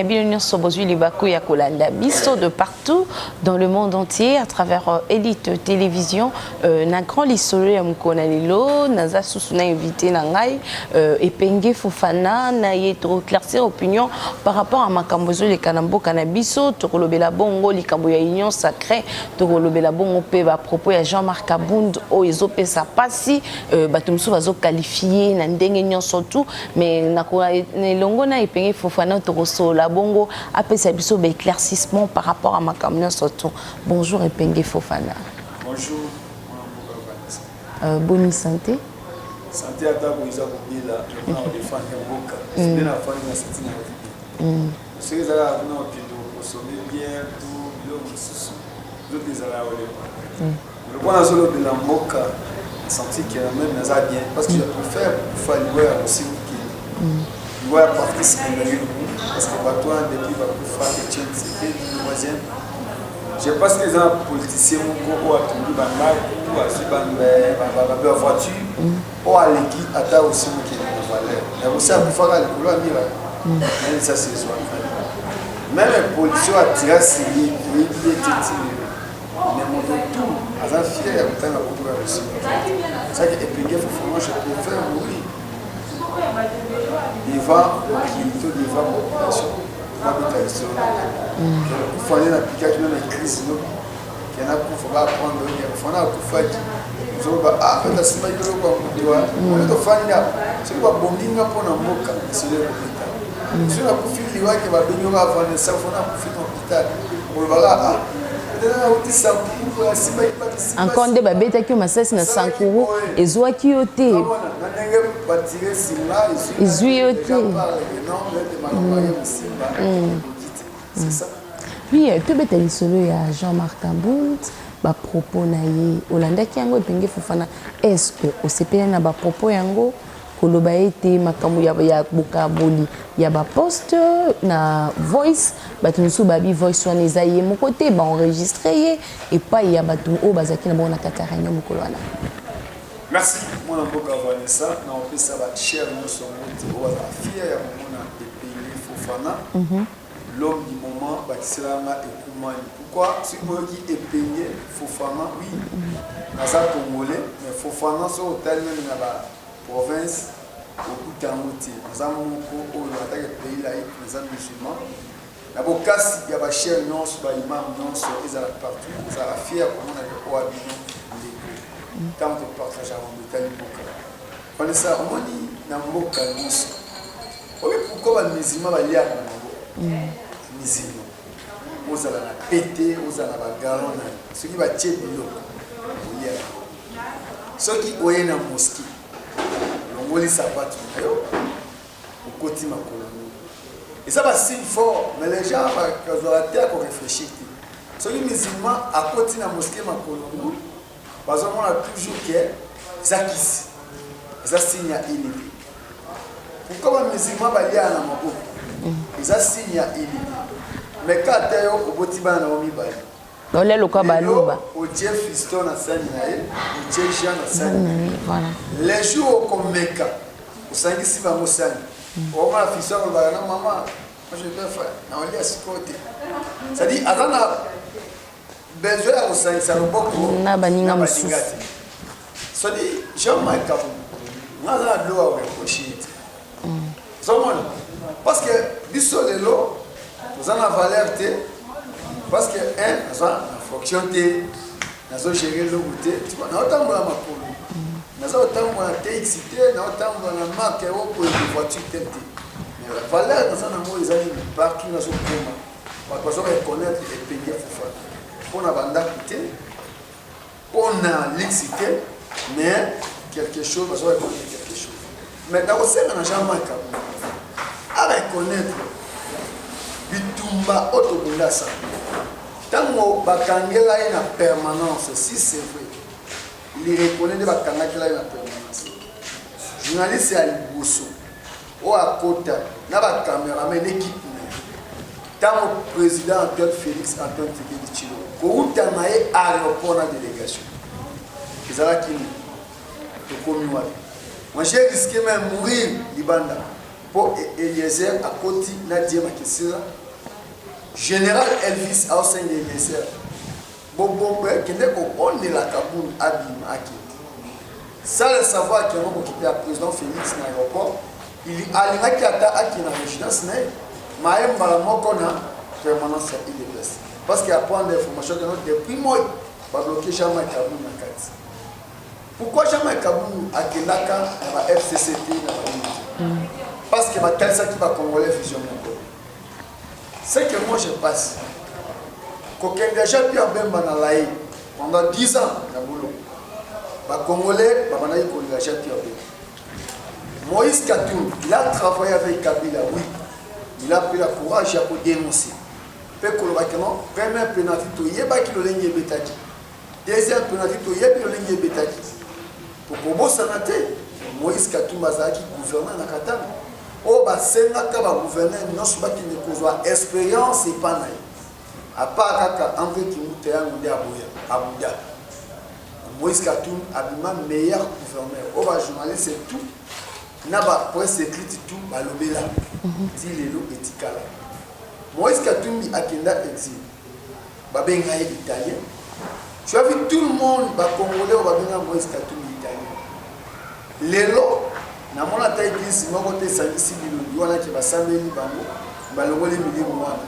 na bino nyonso bozwi libaku ya kolanda biso de partout dans le monde entier à travers Elite Télévision na grand lisolo ya mukona lelo naza susu na invité na ngai Epenge Fofana na yetro éclaircir opinion par rapport à makambo zo le kanamboka na biso to kolobela bongo likambo ya union sacrée to kolobela bongo pe ba propos ya Jean-Marc Abound o ezopesa pasi bato musu bazo qualifier na ndenge nyonso tout mais na ko longo na Epenge Fofana to kosola bongo apesa biso ba éclaircissement par rapport à makambo surtout. Bonjour Epenge Fofana. Bonjour. Bonne santé. Santé à ta boisa bobila, on a des fans de boka. C'est bien la fin de la santé na vie. C'est que ça là non que nous consommer bien tout le sous d'autres des ala ole. Le point à solo de la boka santé qui est même na bien parce que je préfère faire jouer aussi qui jouer participer parce que toi depuis va faire des chances c'est troisième. Je pense que les politiciens ont attendu ou à la voiture ou à l'équipe à aussi qui est de valeur. Mais aussi à faire la couleur même ça c'est soit. Même les politiciens attirent ces lignes, mais mon tout à la fière à la couleur aussi. Ça qui est payé faut je préfère mourir. Devant qui devant la population. Il faut aller dans l'application de la crise. Il y en a qui faut apprendre. Il faut aller à Koufaki. Ils ont dit ah, c'est ça qui est le cas. On est au Fania. C'est quoi bombing pour un moka. C'est le hôpital. Si on a profil de l'Irak qui va venir avant le sang, on a profil de l'hôpital. On va là. Encore des babes qui ont massé na sankuru et zoa qui oté. Oui, tu bête les solo ya Jean-Marc Abound, ba propos na ye Olanda ki yango Epenge Fofana. Est-ce que au CPN na ba propos yango koloba ete makambo ya bokaboli ya ba poste na voice bato nsu babi voice wana eza ye moko te ba enregistré ye et pas ya bato o bazaki na bona kaka ranya mokolo wana. Merci mon mboka Vanessa na opesa ba cher nyonso moto o za fier ya mona Epenge Fofana. L'homme du moment bakiselanga ekumani. Pourquoi si moi qui Epenge Fofana oui naza congolais mais Fofana so tellement na ba province beaucoup d'amouti nous avons au attaque pays là les musulmans la bokasi ya ba cher non so ba imam non so ezala partout ça la fier comme on a au abino les tant de partage en détail boka on ça on dit na mboka nyonso obi pourquoi ba musulman ba lia na musulman ozala na pété ozala ba garona ce qui va tirer biloko lia ce qui oye na mosquée on sapato au côté makolo et ça va si fort mais les gens quand on a terre qu'on réfléchit ceux qui musulmans à côté na mosquée makolo parce qu'on a toujours que ça qui ça signe à unité pourquoi les musulmans va lier à la moko ça signe à unité mais quand tu es au botiba na omi ba on est le quoi baluba au Dieu fiston na sani na ye au Dieu Jean na sani voilà les jours comme meka au sangi si ba mosani au ma fiston ba na maman moi je vais faire na on laisse côté ça dit atana besoin au sangi ça le beaucoup na baninga musu ça dit Jean-Marc Abound na la loi au cochit ça parce que biso de l'eau nous en a valeur parce que ça fonctionne na zo gérer le goûter tu vois na autant la makolo na zo autant la TXT na autant la marque au pour une voiture telle mais la valeur dans un amour ils allaient partout na zo koma parce qu'on reconnaître Epenge Fofana pour na banda quitter on a l'excité mais quelque chose parce qu'on reconnaître quelque chose mais dans aussi na Jean-Marc à reconnaître bitumba otobunda ça tango bakangela na permanence si c'est vrai il reconnaît de bakangela na permanence journaliste à Liboso ou à Kota na ba caméraman équipe tango président Antoine Félix Antoine Tshisekedi Tshilombo ko utanaye aéroport na délégation ezala kini to komi wapi moi j'ai risqué même mourir libanda pour Eliezer à côté Nadia Makessila. Général Elvis a aussi Eliezer. Bon, qui n'est qu'on est la Kaboul Abim Aki. Ça, le savoir qu'il y a un occupé à président Félix dans l'aéroport, il a allé qui a Aki dans la résidence, mais Maïm Balamoko na permanence à IDPS. Parce qu'il y a pas d'information que notre depuis moi, va bloquer Jamais Kaboul dans la carte. Pourquoi Jamais Kaboul a Kenaka dans la FCCT dans la unité? Parce que ma tel ça qui va congolais fusion encore. C'est que moi je passe. Qu'aucun déjà Pierre Bemba na laï pendant 10 ans na boulot. Les Congolais, Moïse Katou, il a travaillé avec Kabila, oui. Il a pris le courage pour dénoncer. Premier pénalty, il y a qui le ligne betaki. Deuxième pénalty, il y a qui le ligne betaki. Pour que vous sanate, Moïse Katou Mazaki, gouverneur na Katanga. Oh, bah, c'est un gouverneur, non, c'est pas qui ne cause expérience et pas naïf. À part Kaka, André Kimouté, Abouda. Moïse Katoum a le meilleur gouverneur. On va journaliste c'est tout. Naba presse écrite tout, balobela. Dit les lots et tikala. Moïse Katoum a kenda exil. Babenga italien. Tu as vu tout le monde, Congolais, ou Babenga Moïse Katoum italien. Les lots, na mona ta église, moi côté Sanisi Bilou, wana qui va s'amener bango, balongole mili mwana.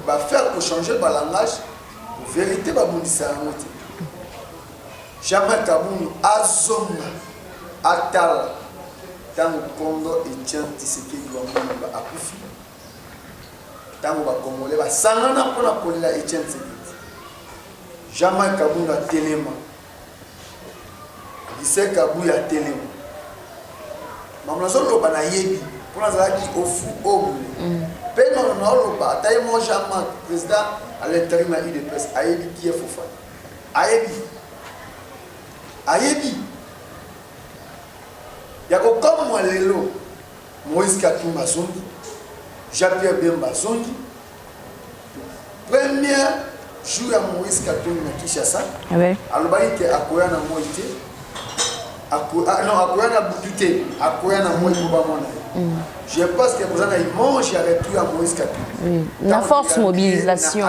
Va faire pour changer le langage, vérité va bondissa à moitié. Jamais Kaboul azonga atala tango kondo et tient tiseke luambo ba akufi tango ba congolais ba sangana pona kolela et tient tiseke jamais Kaboul a telema dise Kaboul a telema mamna zolo bana yebi pona zaki ofu obule pe non non ba taille mon jamais président à l'intérim à IDPS ayebi qui est fofa ayebi Ayebi. Yako comme moi lelo Moïse Katou Mazongi, Jean-Pierre Bemba Zongi. Premier jour à Moïse Katou na Kinshasa. Alobaki ke akoya na moite. Akoya na butute, akoya na moite ba mona. Je pense que vous en avez mangé avec tout à Moïse Katou. Oui, la force mobilisation.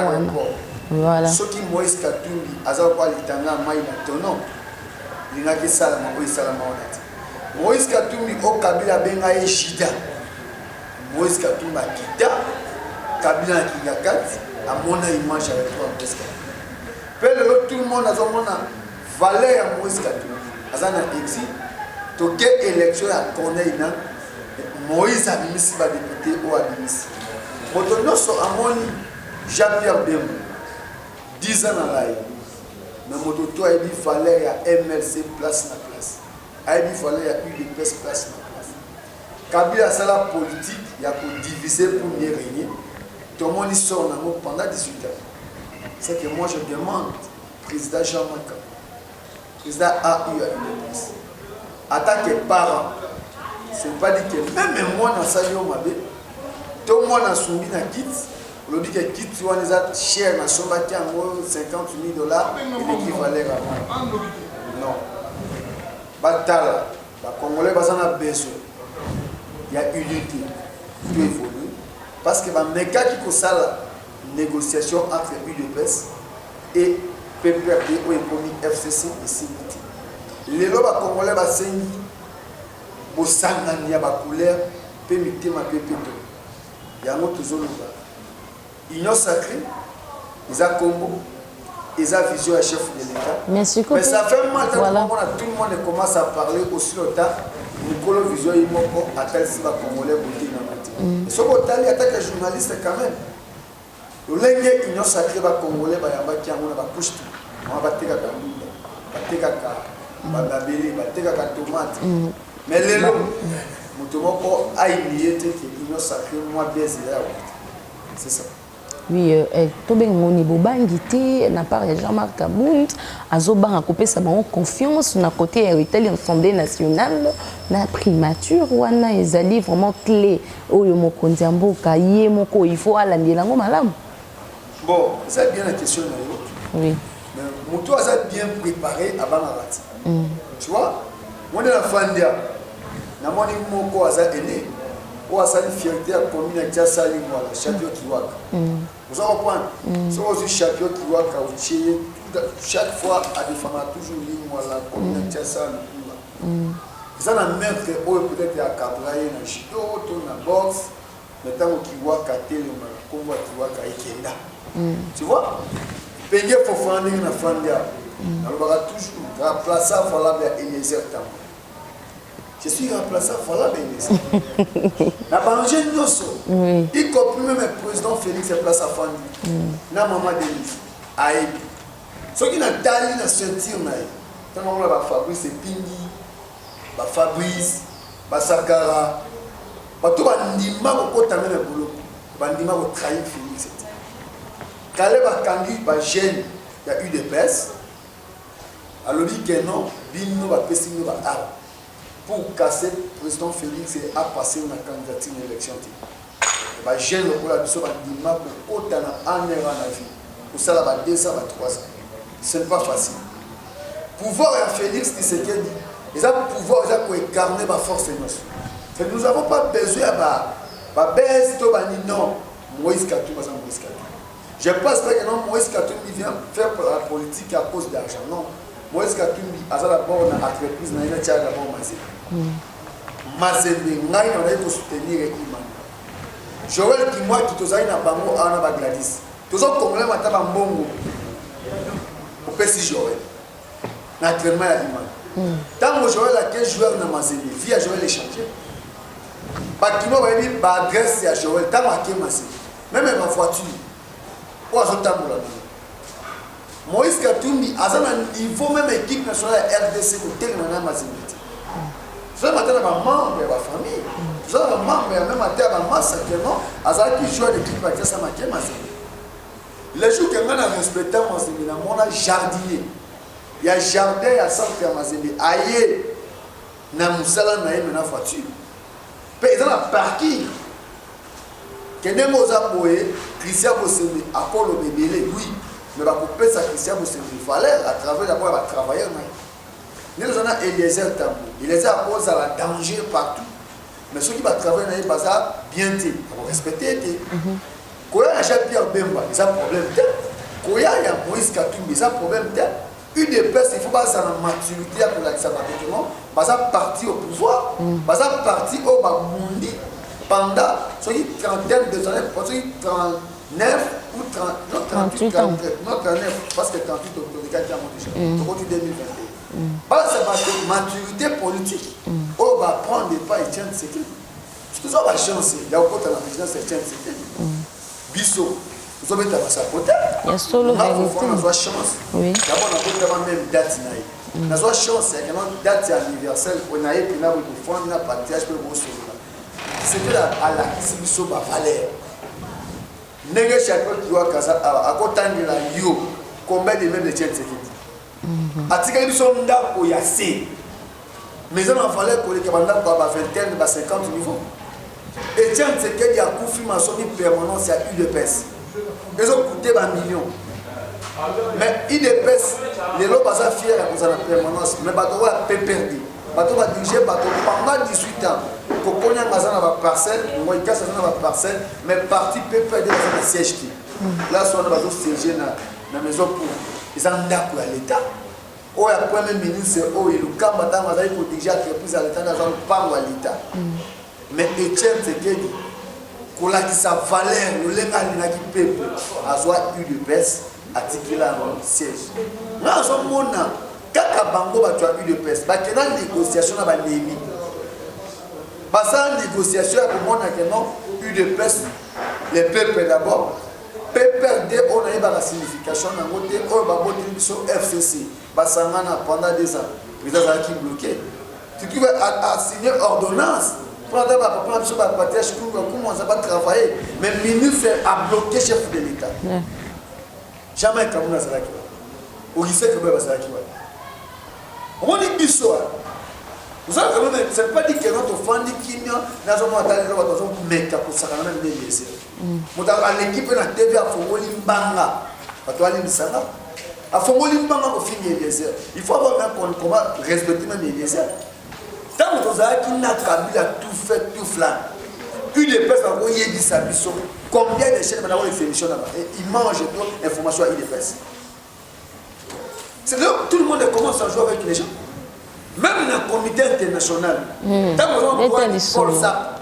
Voilà. Ce qui Moïse Katou azawa litanga mai na tono. L'inaki salama Moïse salama onati. Moïse Katumbi au Kabila benga eshida. Moïse Katumbi kita Kabila kingakat a mona image avec toi Moïse Katumbi. Peu tout le monde a zomona valeur à Moïse Katumbi. Azana exil toke élection à Corneille na Moïse a bimisi ba député ou a bimisi. Motono so amoni Jean-Pierre Bemba 10 ans à l'aïe. Mais mon docteur a dit qu'il fallait à MLC place na place. Il a dit qu'il fallait à UDPS place na place. Kabila c'est la politique, il y a pour diviser pour mieux régner. Tout le monde sort pendant 18 ans. C'est que moi je demande, président Jean-Marc, président AU à UDPS, attaque parents. Ce n'est pas dit que même moi dans sa vie, tout le monde a soumis na kit. On dit que quitte tu as cher na sombati en $50 000 l'équivalent à moi. Non. Batala, les Congolais ont besoin. Il y a unité. Tout évolue. Parce que les méca qui ont la négociation entre UDPS et PPRD ou économie FCC et CBT. Les Congolais ont sengi pour s'engager à la couleur, pour mettre ma PPT. Il y a un autre zone. Union sacrée, ils ont Congo, ils ont vision à chef de l'État. Mais ça fait mal voilà. Tout le monde commence à parler aussi longtemps. Nous avons vision à tel si va Congolais voter dans la matin. Ce qu'on a attaque les journalistes quand même. Le lingue Union sacrée va Congolais va y qui a on va couche tout. On va battre la tomate. Mais les lots, nous avons à lier que l'Union sacrée moi bien c'est ça. Oui, tout bien mon niveau bangité n'a pas Jean-Marc Kaboul azoba a coupé sa confiance na côté héritage l'Assemblée nationale na primature wana ezali vraiment clé oyo mokonzi mboka yé moko il faut alandela ngo malamu. Bon, c'est bien la question là. Oui. Mais moto a bien préparé avant la rati. Tu vois, moi de la fandia na moni moko aza aîné ou à sa fierté à commune à Tiasali, voilà, champion Kiwaka. Vous en comprenez? C'est aussi champion Kiwaka, chaque fois, à défendre toujours ligne, voilà, commune à Tiasali. Ça n'a même fait peut-être à Kabraï, dans judo, dans la boxe, mais tant qu'il voit qu'à télé, comme tu vois qu'à Ikenda. Tu vois? Peguer pour faire une Fandia. Alors, on va toujours remplacer Falabé et les Tambo. Je suis remplaçant Falabé et les n'a pas mangé une notion. Y compris même le président Félix est place à Fandi. Na maman Denise. Aïe. Ce qui n'a pas dans ce tir, tant qu'on va Fabrice et Pingui. Fabrice, Sakara, tout le monde a été boulot, bandima a trahi Félix. Caleb a candidat, jeune, il y a eu des baisses. Alors il dit que non, Bino va passer pour casser le président Félix et a passé une candidature à l'élection. Jeune, le bandima pour autant en vie. Pour ça, il va 2 ans, 3 ans. Ce n'est pas facile. Pouvoir à Félix, c'est ce qu'il dit. Ils ont le pouvoir pour incarner ma force et nous. Nous n'avons pas besoin de baisse, non. Moïse Katumbi, Moïse Katumbi. Je pense que non, Moïse Katumbi vient faire la politique à cause d'argent. Non. Moïse Katumbi, a d'abord une entreprise, il a d'abord Mazembe. Mazembe, on a soutenir Iman. Joël qui moi qui te na bango ana Gladys. Tous autres Congolais mata bambongo. Au PC Joël. Naturellement Iman. Tant que Joël a 15 joueurs dans Mazembe, via Joël échangé. Bakimo va dire adresse à Joël, tant que Mazembe. Même ma voiture. Pour azotambola. Moïse Katumbi a un niveau même équipe nationale RDC pour tel moment Mazembe. Vous avez un membre de la famille. Vous avez un membre même à terre à masse actuellement. Azala qui joue l'équipe à Tiasa Maké Mazembe. Les jours que nous avons respecté Mazembe, on a jardinier. Il y a jardin, il y a centre à Mazembe. Aïe, na musala na yé na voiture. Mais ils ont un parking. Que ne moza boye, Christian Bosembe, Apollo Bébélé, oui. Mais va couper ça Christian Bosembe. Il fallait à travers d'abord va travailler. Nous avons Eliezer Tambo. Eliezer a cause à la danger partout. Mais ceux qui vont travailler dans les bazars, bien dit, ils vont respecter. Quand il y a Jean-Pierre Bemba, ils ont un problème. Quand il y a Moïse Katumbi, ils ont un problème. UDPS, il faut pas ça la maturité pour la disabilité. Parce que parti au pouvoir, parce que parti au Bamundi pendant une trentaine de années, 39 ou 30, non 38, 39, non 39, parce que 38 autorités qui ont déjà, au 2021. Parce que maturité politique, on va prendre des pas et tiendre sécurité. Parce que ça va changer. Il y a encore dans la présidence et tiendre sécurité. Bissot. Vous avez sa côté. Il y a solo vérité. On a chance. Oui. D'abord, on a même date. On a chance, il y a une date anniversaire. On a eu une fois, on a partage pour vous sauver. C'était à la question de la valeur. N'est-ce chaque fois qui voit à côté de la yo, combien de mètres de tienne sécurité. Atika ils sont là pour y assez. Mais on a fallu pour les camarades pour avoir 20, 50 niveaux. Et tiens, c'est qu'il y a un confirmation de permanence à UDPS. Ils ont coûté 1 million. Mais UDPS, les lots sont fiers à la permanence. Mais bateau a perdu. Bateau va diriger bateau pendant 18 ans. Pour qu'on ait une parcelle, on va y casser une parcelle, mais parti peut perdre dans le siège. Là, on a besoin de siéger dans la maison pour les andats pour l'État. Ou le premier ministre, ou le camp pour diriger l'entreprise à l'État, dans le pas à l'État. Mais Etienne Tshisekedi, qu'on a dit sa valeur, le légal qui peuple, a soit eu de baisse, a tiré là dans le siège. Là, on a quand Bango a eu de baisse, il y a une négociation à Némi. Parce que négociation pour moi, il y a eu de baisse, les peuples d'abord. PPRD, on a eu la signification, on a eu sur FCC, pendant 2 ans, les gens qui bloqué. Tu vas signer ordonnance. Comment ça va travailler? Mais le ministre a bloqué le chef de l'État. Jamais comme ça. Au lycée, comme ça. On dit bisous. Vous savez quand même, c'est pas dit que notre enfant dit qu'il y a dans un mec pour ça quand même des lycées. L'équipe na TV a Fongoli Mbanga. A Fongoli Mbanga pour finir les lycées. Il faut avoir même comment respecter même les lycées. Tant que vous avez qui n'a Kabila tout fait, tout flan. UDPS va voir Yédi Sabiso. Combien de chaînes maintenant les émissions là-bas? Ils mangent l'information à UDPS. C'est là tout le monde commence à jouer avec les gens. Même dans le comité international. Tant qu'on voit Paul Sap.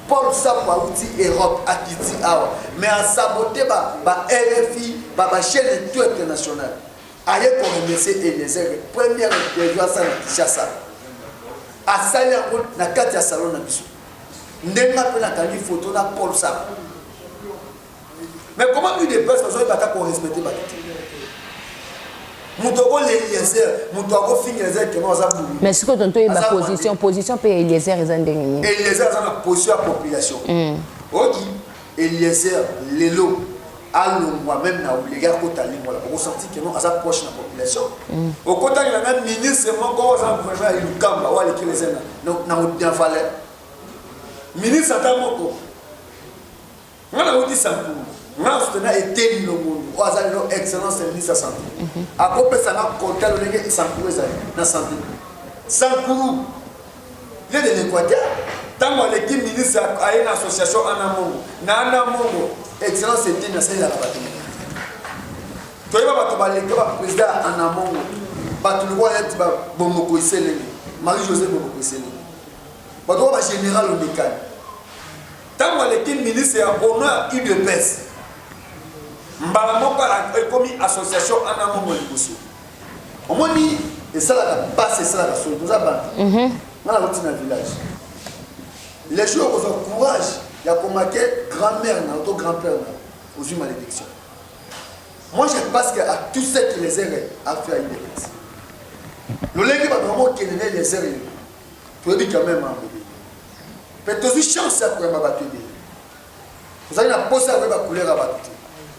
Paul Sap a outil Europe à Kiti Awa. Mais à saboter RFI, la chaîne internationale. Ailleurs pour remercier Eliezer, première interview à ça dans Kinshasa. À Sali en route, na Katia Salon na Bissou. N'enga pe na kali photo na Paul Sap. Mais comment UDPS besoin de pour respecter Bakiti? Moutoko l'Eliezer, Moutoko finit les aides que nous avons. Mais ce que tu as position peut Eliezer et Zandengini. Eliezer a une position à la population. Ok, Eliezer, Lelo, Alongwa, même les gars qui ont senti que nous avons proche de la population. Au côté de la même ministre, mon corps a vraiment eu le camp, ou les les aides, nous avons bien fallu. Ministre Atamoko, on a dit ça. Nous avons été le monde, nous avons excellence et ministre de la santé. À côté de ça, nous avons compté le Sankourou dans la santé. Sankourou, il est de l'Équateur. Tant que l'équipe ministre a une association en amont, excellence et dans la bataille. Tu vois, le président en amont, tu vois, Bomoko Isele, Marie-Josée Bomoko Isele. Tu vois, le général Omekan. Tant que l'équipe ministre a honneur UDPS. Mbalamoko a commis association en amont de Bosso. On m'a dit, et ça la passe, et ça la somme, nous avons dans la routine dans le village. Les jours où on courage, il y a comme grand-mère, notre grand-père, aux humains malédiction. Moi je pense qu'à tout ce que les erreurs a fait à UDPS. Le légui va vraiment qu'il ait les erreurs. Tu dis quand même un bébé. Peut-être aussi chance à courir ma battue. Vous avez la posée avec la couleur à battre.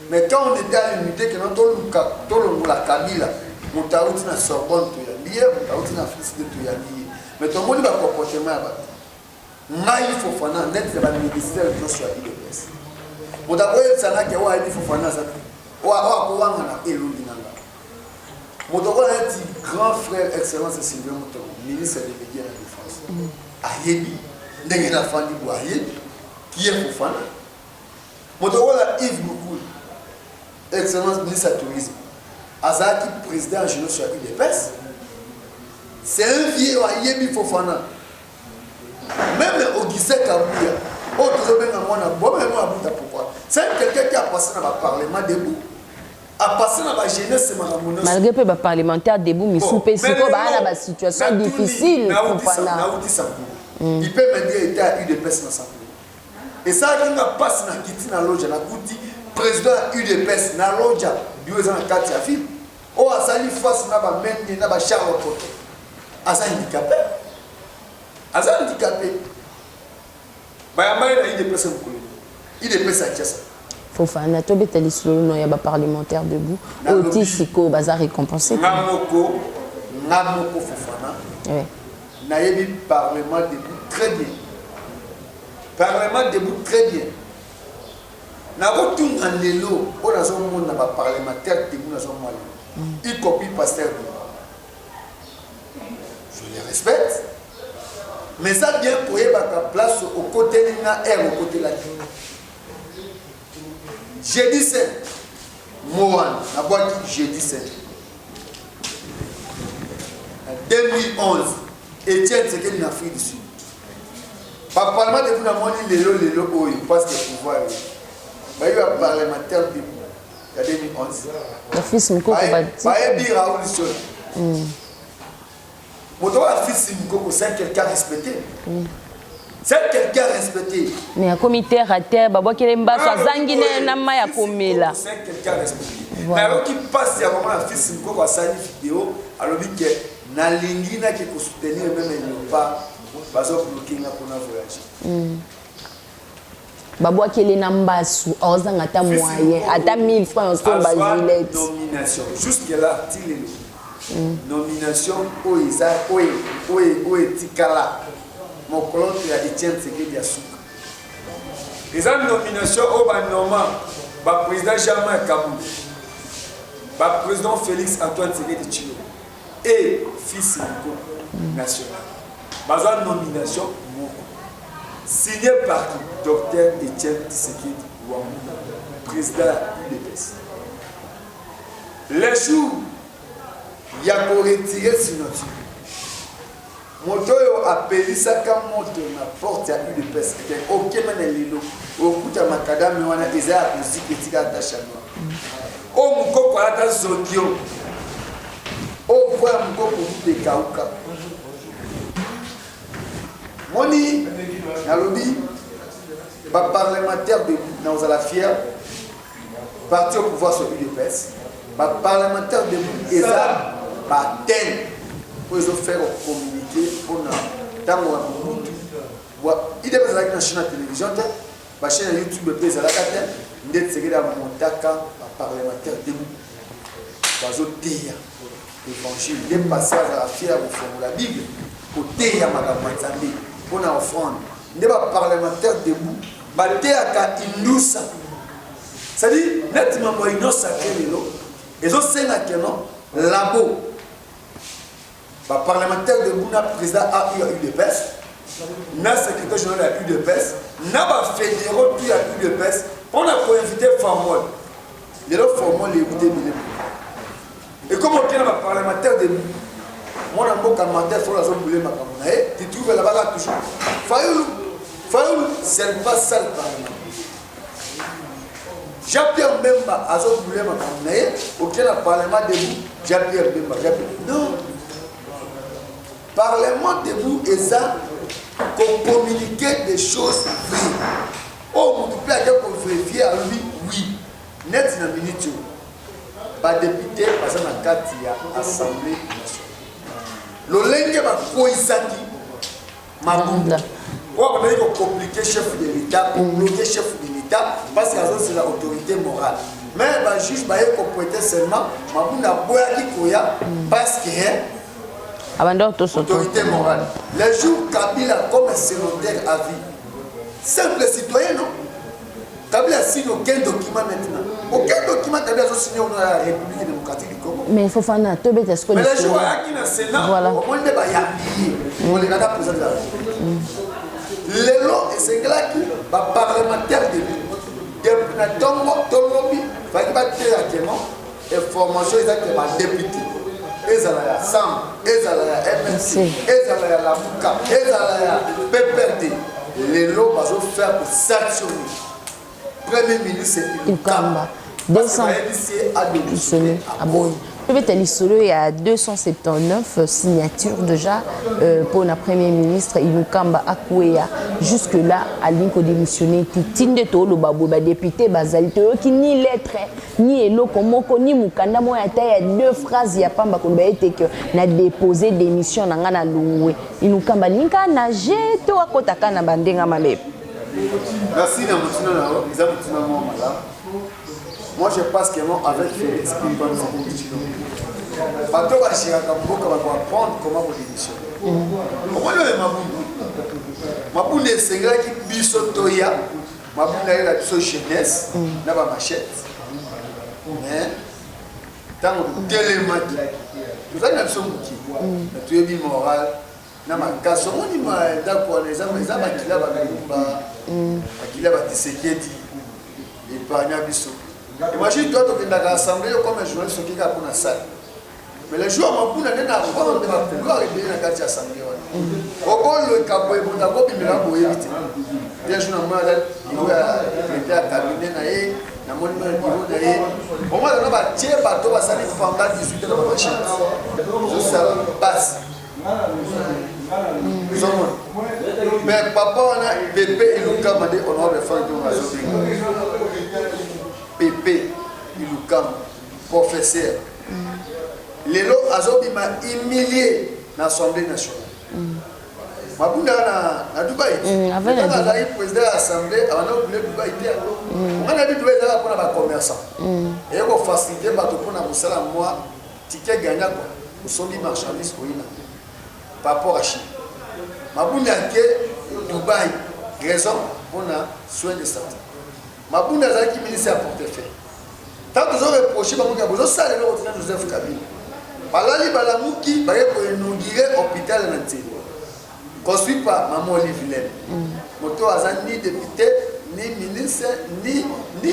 Mais quand on était à l'unité, que nous la Kabila, nous avons dit na Sorbonne, nous avons dit na Fils de Tuyandi. Mais tout le monde va comportement à battre. Maï Fofana, net de la ministère de Joshua UDPS. Nous avons dit ça que Maï Fofana, nous avons dit nous avons dit grand frère, excellence Sylvain Mouton, ministre des médias et de la défense. Ayebi, Ndengena Fandi Bouaye, qui est Fofana. Nous avons dit Yves Moukoul. Excellence ministre du Tourisme, Azaki, président général sur UDPS, c'est un vieux à Yébi Fofana. Même au Guissé Kabouya, pourquoi? C'est quelqu'un qui a passé dans le Parlement debout, a passé dans la jeunesse. Malgré que le parlementaire debout, mais sous PCO, il y a une situation difficile. Il peut me dire qu'il était à UDPS dans sa et ça, il a passé dans la loge, il a dit. Président UDPS na loja biweza na kati ya ville o azali face na ba mende na ba charles poto azali handicapé ba ya mai na UDPS mukulu UDPS akisa Fofana to betali solo no ya ba parlementaire debout oti siko baza récompensé ngamoko Fofana na yebi parlement debout très bien na retourne en l'élo, on a un monde dans le parlementaire, y compris pasteur. Je les respecte, mais ça vient pour y avoir ta place au côté de la air, au côté de la vie. J'ai dit ça, Mohan, la boîte j'ai dit ça. En 2011, Étienne Tshisekedi en Afrique du Sud. Par parlement de vous n'avez dit l'élo, parce que le pouvoir. Il y a un parlementaire en 2011. Le fils Moko fils Moko, c'est quelqu'un respecté. C'est quelqu'un respecté. Mais un comité raté, Baba Kelemba, Zangine, Nama Yakomela. C'est quelqu'un respecté. Mais alors qu'il passe, il y a vraiment un fils Moko qui a une vidéo, alors que Nalingina qui peut soutenir même il pas, parce que bloqué pour voyager. Babwa kele nambasu ozanga ata moyen ata 1000 francs on tombe gilet nomination jusque là tilé nomination o etikala mon compte ya Etienne Tshisekedi ya suka les nomination au normal ba président Jean-Marc Kabou ba président Félix Antoine Tshisekedi Tshilombo et fils national ba nomination signé par Dr Etienne Tshisekedi Wamuna, président de l'UDPS. Le jour, il y a pour retirer signature. Moto yo apelisaka moto na porte ya UDPS ke okema na lelo okuta makadami wana eza ya musique etika atachano o mukoko ata zokio o voya mukoko de kauka moni nalobi ba parlementaire de na ozala fier parti au pouvoir sur UDPS ba parlementaire de eza ba ten pour ils faire communiquer pour na tango wa mutu wa UDPS la chaîne télévision ba chaîne YouTube pe za la kata ndet segeda montaka ba parlementaire de bazo teya évangile des passages à la fière au fond de la Bible pour teya makambo nzambe pour na offrande ndet ba parlementaire debout ba teya ka indusa c'est-à-dire nettement moi inosa kelelo ezo senga keno labo ba parlementaire de Bouna président a eu UDPS na secrétaire général à UDPS na ba fédéraux puis à UDPS pour la inviter Famol les autres Famol les écouter bien et comme on tient ba parlementaire de mon amour commentaire sur la zone boulé ma camonae tu trouves là-bas toujours Fayoulou c'est pas ça le parlement Jean-Pierre Mbemba a zone boulé ma camonae auquel le parlement debout Jean-Pierre Mbemba non Parlement debout et ça, qu'on communiquait des choses vraies. Oh, vous pouvez aller pour vérifier à lui, oui. Net dans la minute, pas député, parce que dans le cadre de l'Assemblée nationale. Le lingue va coïsaki, ma boucle. Pourquoi on a dit qu'on compliquait chef de l'État, pour bloquer chef de l'État, parce que c'est l'autorité morale. Mais le juge va être complété seulement, ma boucle n'a pas dit qu'il y a, parce que autorité morale. Les jours Kabila comme un sénateur à vie. Simple citoyen, non? Kabila signe aucun document maintenant. Aucun document Kabila a signé dans la République démocratique du Congo. Mais il faut faire un peu de ce que mais les jours qui dans le Sénat, au moins il y a on les regarde président de la République. Les lois et c'est là qui va parlementaire de Tongobi, va y battre et formation exactement député. Ezala ya SAM, ezala ya MNC, ezala ya Lamuka, ezala ya PPRD. Les lois vont faire pour sanctionner. Premier ministre Ilukamba. 200 il y a 279 signatures déjà pour le Premier ministre Ilukamba Akouya. Jusque-là, à l'inco démissionné, Tinde Tolo Babou, député Bazali, qui ni lettre, ni elo, ni Mukanda, moi, il y a deux phrases, il n'y a pas que n'a déposé démission dans la loué. Ilukamba Ninka n'a jeté à Kotaka na Bandenga Mamé. Merci, moi je pense que non avec Félix Antoine Zambouti. Bato va chercher à Kamboka va apprendre comment vous démissionner. Comment le Mabou ne sengla qui bisotoya, Mabou na la biso jeunesse, na ba machette. Mais tant que télémati, nous avons biso muki. Na tuyebi moral, na makaso moni ma d'accord les hommes les abakila ba kumba, akila ba Tshisekedi et parnya biso. Imagine toi tu es à l'Assemblée comme un journaliste qui est pour la salle. Mais les jours où on est dans la salle, on va pouvoir arriver dans l'Assemblée. Au bord le capot est bon, d'abord il me l'a beau éviter. Des jours où il était à cabinet, il a mon numéro au moins on va tirer bateau, on va salir pendant 18 heures de la prochaine. Je ça passe. Mais papa on a bébé il nous a dit on va faire une Pépé, Ilukam, professeur. Les lots azobima humilié dans l'Assemblée nationale. Mabunda na Dubaï. Avant la président de l'Assemblée, on a oublié Dubaï. On a dit Dubaï là pour les commerçants. Et on faciliter bateau pour na musala moi ticket gagnant quoi. Nous sommes marchandises pour ina. Par rapport à Chine. Mabunda que Dubaï raison pour na soin de santé. Mabunda qui ministre à portefeuille. Tant que vous avez reproché, vous avez salé le retour de Joseph Kabila. Balali Balamuki, vous avez inauguré l'hôpital en Antilles. construit par Maman Olivier. Moto Azan ni député, ni ministre, ni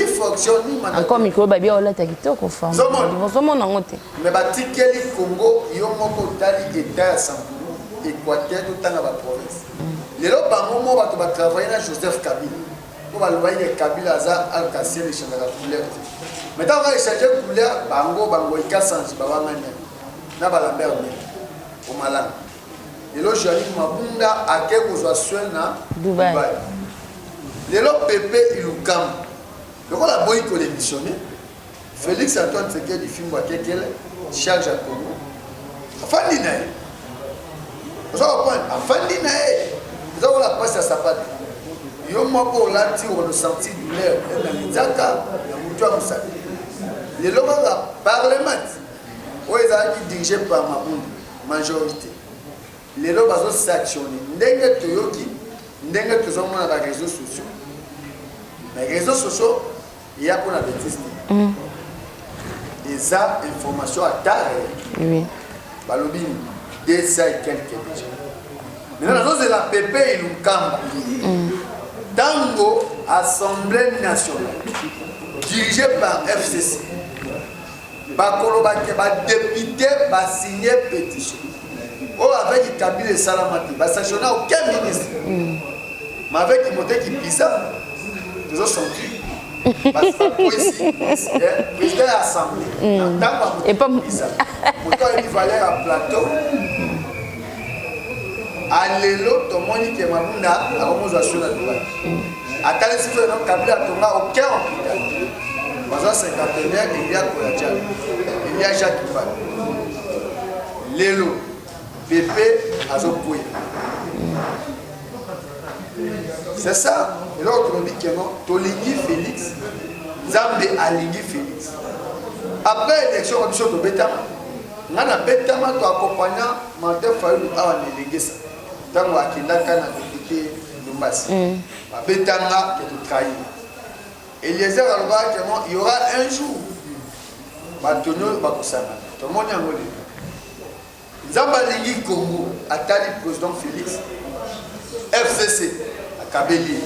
fonction, ni mandat. Encore micro baby on l'a takito ko forme. Zomo na ngote. Mais batikeli Congo yo moko tali état ya Samburu, Équateur tout tanga ba province. Lelo bango mo bato ba travailler na Joseph Kabila. Ko ba loyer Kabila za alkasier le changa la couleur. Maintenant on va changer couleur bango ikasanji ba wanganya. Na ba lambert au Malang. Lelo Joali Mabunda ake kozwa soin na Dubaï. Lelo Pépé Ilukam. Loko la boy ko démissionner. Félix Antoine Tshisekedi du film Wakekele charge à Congo. Afandi nae. Vous avez point afandi nae. Vous avez la passe à sapato. Yo moko lati on le senti douleur et na mizaka na mutu a musaka. Lelo ba parlement. Oeza dirigé par Mabunda majorité. Lelo bazo sanctionner ndenge toyoki ndenge tozomona na réseaux sociaux. Les réseaux sociaux il y a pour la bêtise. Des informations à tard. Oui. Balobi des ça et quelques déjà. Maintenant nous c'est la PP Ilukamba. Tango Assemblée nationale dirigée par FCC. Bakolo ba député ba signé pétition. Oh, avec Kabila et Salamati, bah, ça n'a aucun ministre. Mais avec Imote qui pisa, nous avons senti. Parce que ici, président de l'Assemblée, et pas pisa. Pourtant, il fallait un plateau. Allélo, tout le monde qui est Mamunda, a commencé à sur la Dubaï. À tel si vous avez Kabila, aucun hôpital. Parce que c'est cinquantenaire, il y a Koyadja, il y a Jacques Ibal. Lélo. Pépé Azopoué. C'est ça. Et l'autre on dit que non, Tolingi Félix, Zambé Alingi Félix. Après l'élection, on dit que Betama. On a Betama qui accompagnant Martin Fayou à un délégué. Tant qu'il a un député de Masse. Betama qui est trahi. Et les heures il y aura un jour. Batonio Bakosana. Tout le monde est en mode. Zamba Lingi Congo, Atali président Félix, FCC à Kabeli,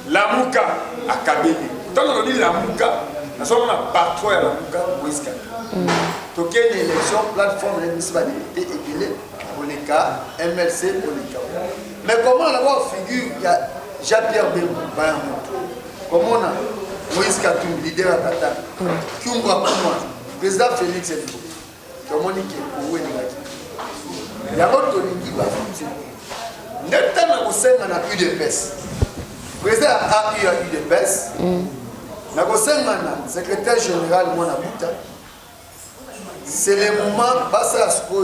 Lamouka à Kabeli. Tant qu'on dit Lamouka, nous sommes un patron à Lamouka, Moïska. Donc il y a une élection, plateforme de municipalité épilée pour les cas, MLC pour les cas. Mais comment on a figure, il y a Jean-Pierre Bemou, comment on a Moïska, leader à Tata, Kyungwa Kouma, président Félix et comment on dit que il y a autre qui va fonctionner. Netanyahu a eu de baisse. Le président a eu de baisse. Le secrétaire général Mouanabuta. C'est le moment passé à ce que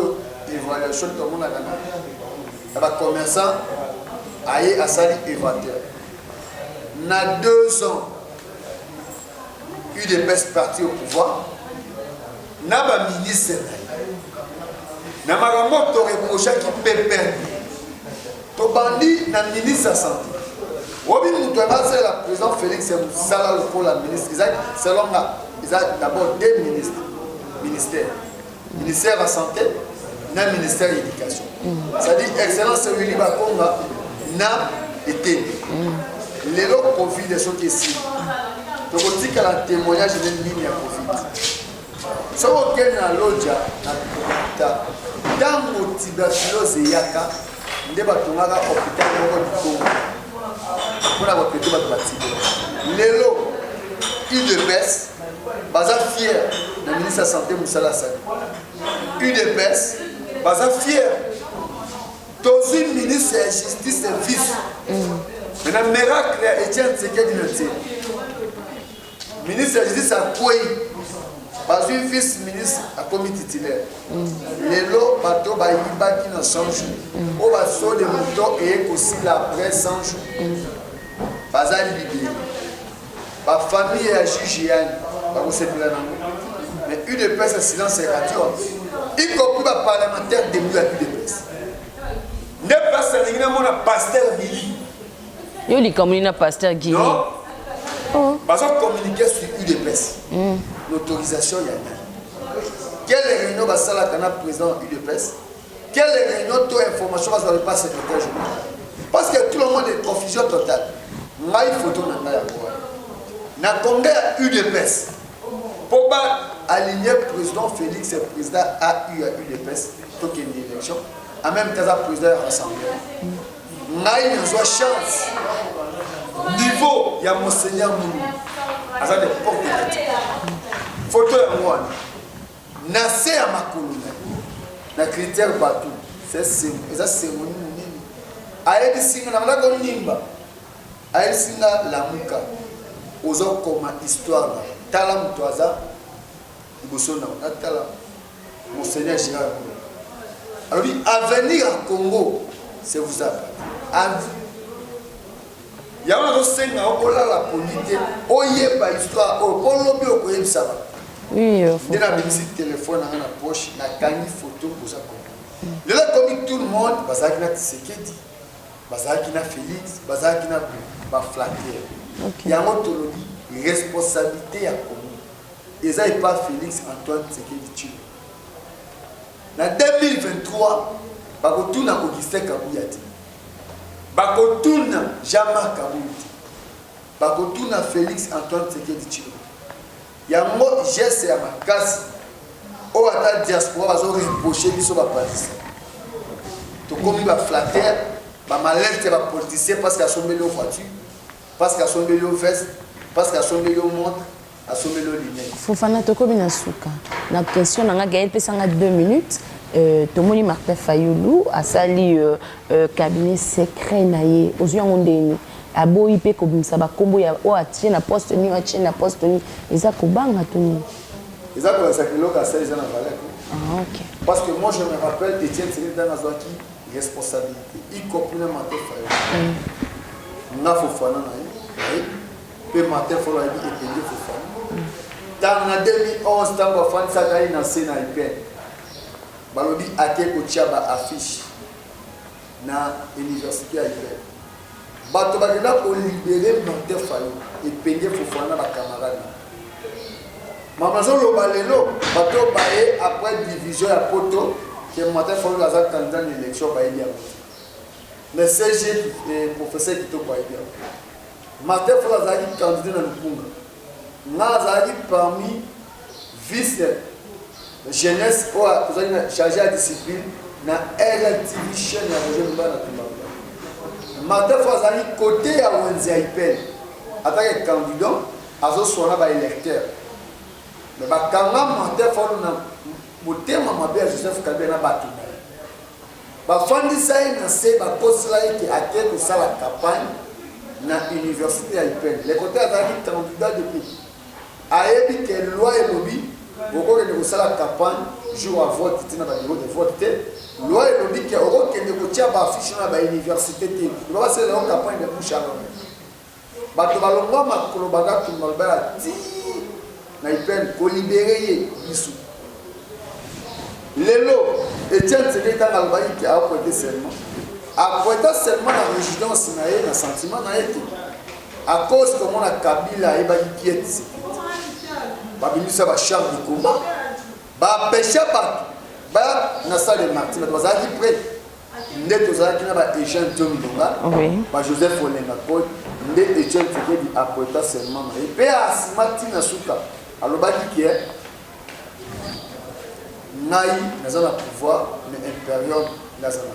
l'évaluation de tout le monde a gagné. Les commerçants a sali évaluateur. On a 2 ans eu de baisse parti au pouvoir. On a un ministre. Na makambo to reprocher qui peut perdre. To bandi na ministre de la santé. Obi mutu c'est la président Félix Sala pour la ministre. Selon là, ils ont d'abord 2 ministres. Ministère de la santé, na ministère de l'éducation. C'est-à-dire excellence Willy Bakonga na été. Les lots Covid de ceux qui ici. Donc on dit que la témoignage de ligne à Covid. Si on est dans l'Odja, dans la tuberculose, il y a des hôpitaux pour la protéger les lots, UDPS, baza fier de ministre de la Santé Moussala Sali. UDPS, baza fier. Tous les ministres de la Justice et vice. Maintenant, miracle, Etienne Tshisekedi ministre de la Justice a quoi? Parce que vice-ministre a commis titulaire. Les lots, bateau, baïba qui n'ont 100 jours. Au bateau, les moutons et aussi la presse 100 jours. Bazar libéré. Ma famille est à juge Yann. Mais UDPS, c'est silence et radio. Y compris les parlementaires début à UDPS. Ne pas se régler mon pasteur Billy. Il y a comme un pasteur Guy. Non. Parce qu'on communiquait sur UDPS. L'autorisation, il y a. Quelle réunion va ça là président UDPS? quelle réunion, toute information, ça ne pas secrétaire général. Parce que tout le monde est confusion totale. Moi, il faut tout le monde. Na Congrès a eu des PES. Pour aligner le président Félix et le président a eu des PES pour qu'il y ait une élection. En même temps, le président est rassemblé. Moi, il y a une chance. Niveau, il y a Monseigneur Moulou. Il y a des portes de tête. Photo de moi. Nassé à ma colonne. Na critère bateau. C'est ça cérémonie. Aïe singa na mala nimba. Aïe singa la muka. Ozo comme histoire là. Tala mutwaza. Ibosona na tala. Monseigneur Gérard. Alors oui, avenir à Congo, c'est vous apprendre. Il y a un senga okola la politique. Oye ba histoire. Okolobi okoye bisaba. Oui, il y a un téléphone dans la poche, il y a une photo pour ça. Il y a comme tout le monde, il y a Tshisekedi, il y a Félix, il y a Flatter. Il y a une responsabilité à Congo. Et ça n'est pas Félix Antoine Tshisekedi. En 2023, il y a Augustin Kabouyati. Il y a Jean-Marc Kabouyati. Il y a Félix Antoine Tshisekedi. Il y a un geste à ma casse. Au à diaspora, ils ont reproché qu'ils sont pas partis. Tout comme ils vont flatter, ils vont malheureusement les politiciens parce qu'ils sont mis en voiture, parce qu'ils sont mis en veste, parce qu'ils sont mis en montre, ils sont mis en lunettes. Fofana, tu comme une souka. La question, on a gagné 2 minutes. Tomoni Martin Fayoulou a sali cabinet secret naie. Aux yeux on déni. Abo ipe comme ça ba kombo ya o atie na poste ni eza kobanga tuni. Eza ko sakilo ka sali na valeur. Ah OK. Parce que moi je me rappelle Étienne Tshisekedi dans Azwaki responsabilité y compris Martin Fayoulou. Na Fofana naie. Pe Martin Fayoulou et Pedro Fofana. Dans 2011 tant ba fan sa kai na sena ipe. Balobi ate ko tiaba affiche na université à Ipe. Bato bakenda ko libérer Martin Fayoulou et Pedro Fofana ba camarade. Mamazo lo balelo bato baé après division ya poto que Martin Fayoulou a candidat à l'élection ba elia. Mais CG professeur qui to ba elia. Martin Fayoulou a été candidat na Lupunga. Na parmi vice jeunesse ou chargé à discipline na RTV chaîne ya Roger Mbana Tumba. Martin Fayoulou a côté à Wenzi Ipel. Attaque candidat à ce soit là électeur. Mais quand Martin Fayoulou na motema mabe Joseph Kabila na batu. Ba fandi sai na se ba posla qui a été ça la campagne na université à Ipel. Les côtés à candidat depuis. Ayebi que loi et lobby beaucoup de la campagne jour à vote tina ba niveau de vote loi et lobby que oko que négocier ba affiche na ba université te ba c'est la campagne de bouche à l'oreille ba to balonga makolo baga to malba ti na Ipel ko libérer bisu lelo Etienne Tshisekedi dans l'Albanie qui a apporté seulement la résidence na sentiment na été à cause que mon Kabila et ba pied babimisa ba char du combat ba pêcher pas ba na salle de Martin ba za ki prêt ndeto za ki na ba Etienne Tomilonga ba Joseph Olenga Paul nde Etienne Tshisekedi apporta seulement et pe as Martin Suka alobaki ki nai naza na pouvoir mais impérial naza na.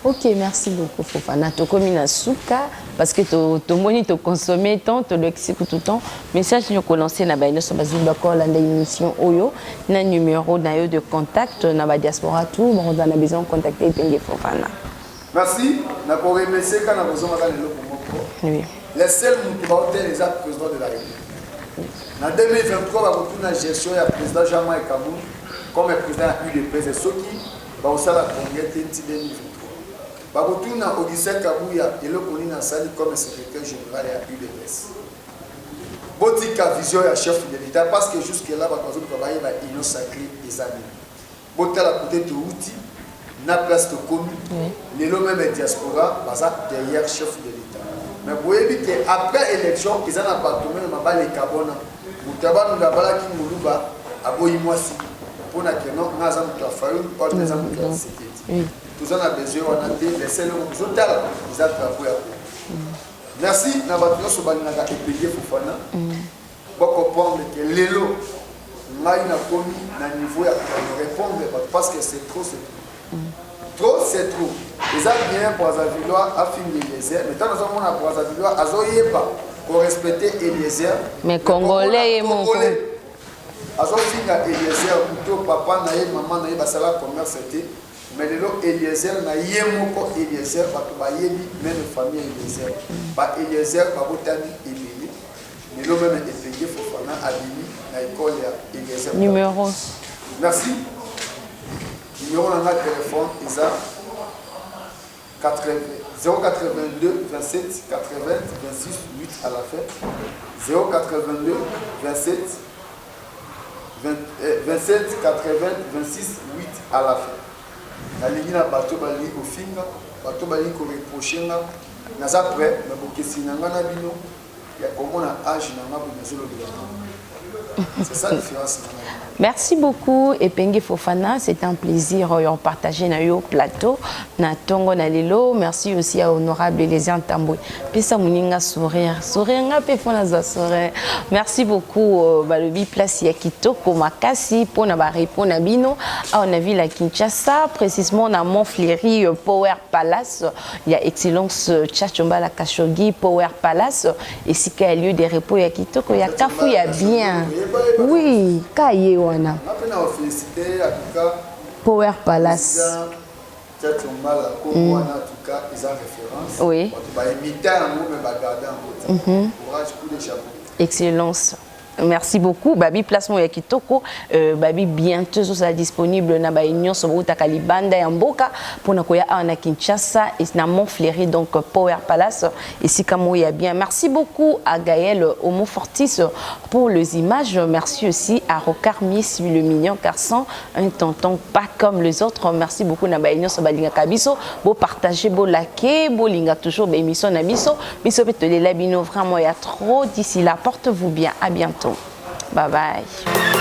OK, merci beaucoup Fofana. To komi na suka parce que to moni to consommer tant to lexique tout temps. Message nous ko lancer na ba ino ba zumba ko la émission oyo na numéro na yo de contact na ba diaspora tout bon on a besoin de contacter Ipenge Fofana. Merci. Na ko remercier kana ko zoma kana loko moko. Oui. Les seuls mutu ba hôtel les président de la République. Na 2023 ba ko tuna gestion ya président Jean-Marc Kabou comme président UDPS et Soki ba osala congrès tenti 2023. Bakotuna Augustin Kabouya et le Colina Sali comme secrétaire général à UDPS. Botika vision ya chef de l'État parce que jusque-là, Bakazo Kabaye va inno sacré des années. Botka la côté de Outi, na place de commune, les lots même diaspora, baza derrière chef de l'État. Mais vous voyez que après l'élection, ils ont appartenu à les Kabona. Moutaba nous d'abord qui Mouluba, à Boyimoisi, pour la que non, Nazam Fayoulou, ou Nazam Tshisekedi. Tout ça a besoin on a des c'est le total ils a travaillé. Merci na bato so balinga epenge Fofana. Pour comprendre que l'élo ngai na komi na niveau ya répondre parce que c'est trop trop c'est trop. Ils ont bien pour Azavillois à finir Eliezer. Mais tant que nous avons pour Azavillois, Azoyeba pour respecter Eliezer. Mais Congolais et mon Azofinga Eliezer, plutôt papa naïe, maman naïe, basala commerce c'était. Mais le lot Eliezer naïe moko Eliezer, parce que bayebi même famille Eliezer. Ba Eliezer, ba botani Ebele. Mais le même Epenge Fofana Abini na école ya Eliezer. Numéro. Merci. Numéro dans notre téléphone, Isa 082 27 80 26 8 à la fin. 082 27 80 26 8 à la fin. La ligne na bateau bali au finga, bateau bali ko reprocher nga. Naza prêt, mais pour que si nanga na bino, ya comment na âge na nga pour mesure de. C'est ça la différence. Merci beaucoup Epenge Fofana, c'est un plaisir de partager dans le plateau na tongo na lelo. Merci aussi à honorable Eliezer Ntambwe. Pesa muninga sourire nga pe fona za sourire. Merci beaucoup balobi place ya kitoko makasi pona ba répondre na bino. On a vu la Kinshasa, précisément na Montfléry Power Palace. Il y a excellence Tchachomba la Kashogi Power Palace et si qu'il y a lieu de repos ya kitoko ya kafu ya bien. Oui, kaye wana. Power Palace. Oui. Excellence. Merci beaucoup. Babi placement ya kitoko. Babi bientôt sera disponible na ba union so buta kalibanda ya mboka pona koya na Kinshasa et na Montfléry donc Power Palace ici comme ya bien. Merci beaucoup à Gaël Homo Fortis pour les images. Merci aussi à Rocard Miss le mignon garçon, un tonton pas comme les autres. Merci beaucoup na ba union so balinga kabiso, beau partager, beau liker, beau linga toujours ba émission na biso. Biso peut te les labino vraiment il y a trop d'ici là. Porte-vous bien. À bientôt. Bye bye.